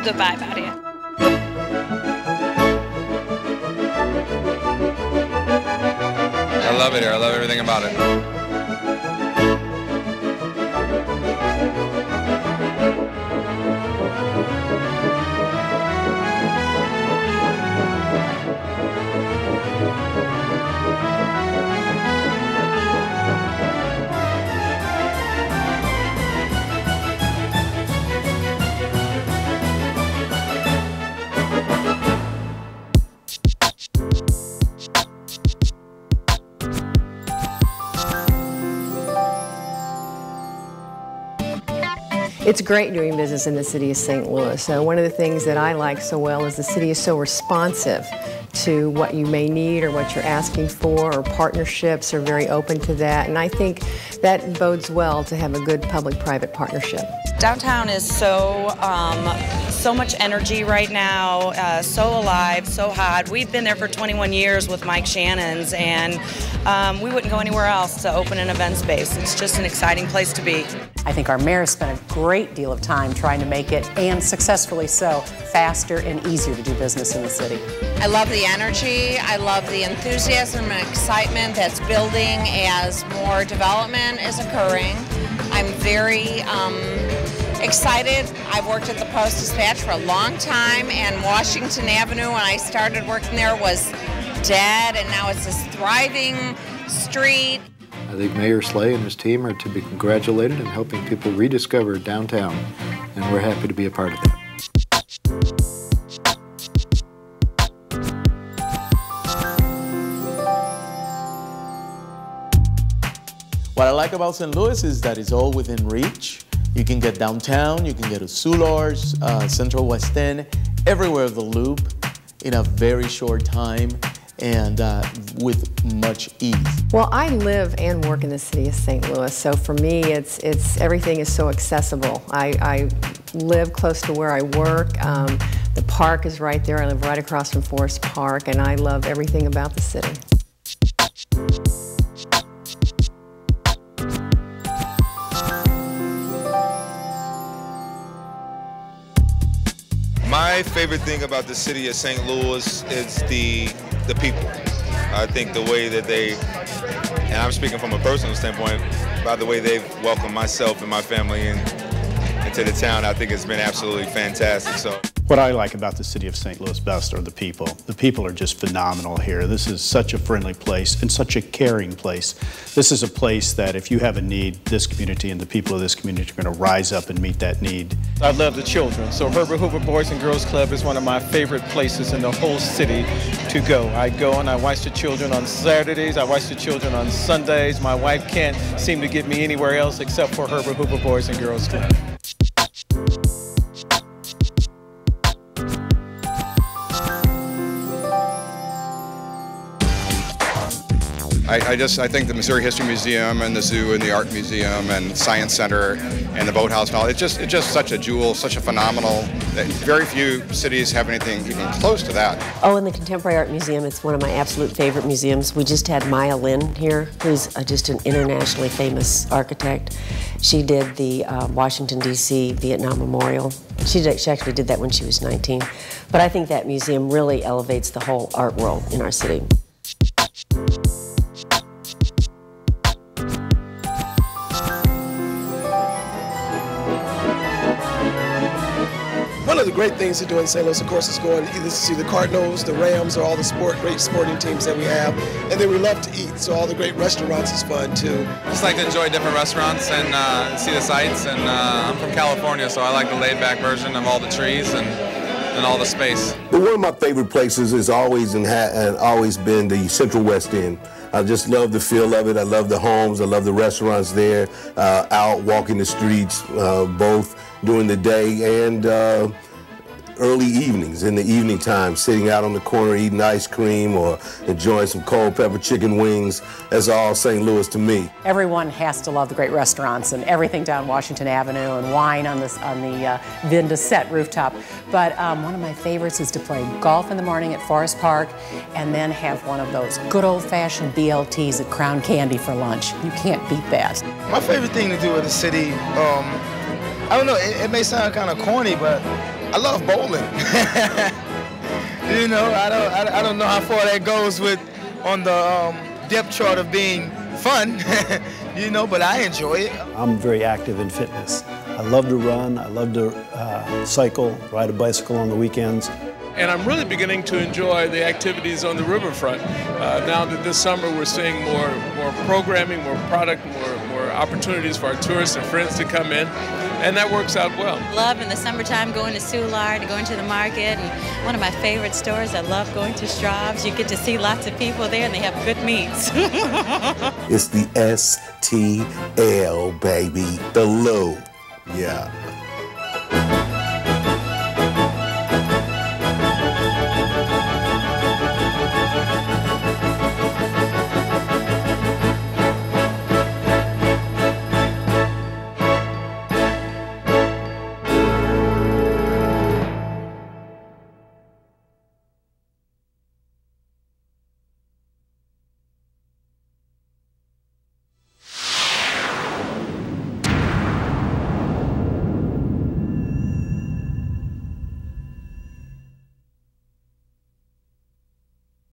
good vibe out here. I love it here. I love everything about it. It's great doing business in the city of St. Louis. So one of the things that I like so well is the city is so responsive to what you may need or what you're asking for, or partnerships are very open to that. And I think that bodes well to have a good public-private partnership. Downtown is so much energy right now, so alive, so hot. We've been there for 21 years with Mike Shannon's, and we wouldn't go anywhere else to open an event space. It's just an exciting place to be. I think our mayor has spent a great deal of time trying to make it, and successfully so, faster and easier to do business in the city. I love the energy, I love the enthusiasm and excitement that's building as more development is occurring. I'm very excited. I've worked at the Post-Dispatch for a long time, and Washington Avenue, when I started working there, was dead, and now it's this thriving street. I think Mayor Slay and his team are to be congratulated in helping people rediscover downtown, and we're happy to be a part of that. What I like about St. Louis is that it's all within reach. You can get downtown, you can get to Soulars, Central West End, everywhere of the Loop in a very short time, and with much ease. Well, I live and work in the city of St. Louis, so for me, it's everything is so accessible. I live close to where I work. The park is right there. I live right across from Forest Park, and I love everything about the city. My favorite thing about the city of St. Louis is the people. I think the way that they, and I'm speaking from a personal standpoint, by the way they've welcomed myself and my family into the town, I think it's been absolutely fantastic. So, what I like about the city of St. Louis best are the people. The people are just phenomenal here. This is such a friendly place and such a caring place. This is a place that if you have a need, this community and the people of this community are going to rise up and meet that need. I love the children, so Herbert Hoover Boys and Girls Club is one of my favorite places in the whole city to go. I go and I watch the children on Saturdays, I watch the children on Sundays. My wife can't seem to get me anywhere else except for Herbert Hoover Boys and Girls Club. I think the Missouri History Museum and the Zoo and the Art Museum and Science Center and the Boathouse and all, it's just such a jewel, such a phenomenal, very few cities have anything even close to that. Oh, and the Contemporary Art Museum, it's one of my absolute favorite museums. We just had Maya Lin here, who's just an internationally famous architect. She did the Washington, D.C. Vietnam Memorial. She actually did that when she was 19. But I think that museum really elevates the whole art world in our city. One of the great things to do in St. Louis, of course, is going either to see the Cardinals, the Rams, or all the great sporting teams that we have. And then we love to eat, so all the great restaurants is fun, too. Just like to enjoy different restaurants and see the sights. And I'm from California, so I like the laid-back version of all the trees and all the space. But one of my favorite places is always been the Central West End. I just love the feel of it. I love the homes. I love the restaurants there, out walking the streets, both during the day and early evenings, in the evening time, sitting out on the corner eating ice cream or enjoying some cold pepper chicken wings. That's all St. Louis to me. Everyone has to love the great restaurants and everything down Washington Avenue and wine on the Vin de Set rooftop. But one of my favorites is to play golf in the morning at Forest Park and then have one of those good old-fashioned BLTs at Crown Candy for lunch. You can't beat that. My favorite thing to do in the city, I don't know, it may sound kind of corny, but I love bowling. You know, I don't know how far that goes with on the depth chart of being fun, you know, but I enjoy it. I'm very active in fitness. I love to run, I love to cycle, ride a bicycle on the weekends. And I'm really beginning to enjoy the activities on the riverfront. Now that this summer we're seeing more programming, more product, more opportunities for our tourists and friends to come in, and that works out well. Love in the summertime going to Soulard, going to the market, and one of my favorite stores, I love going to Straub's. You get to see lots of people there and they have good meats. It's the STL, baby, the Loop. Yeah.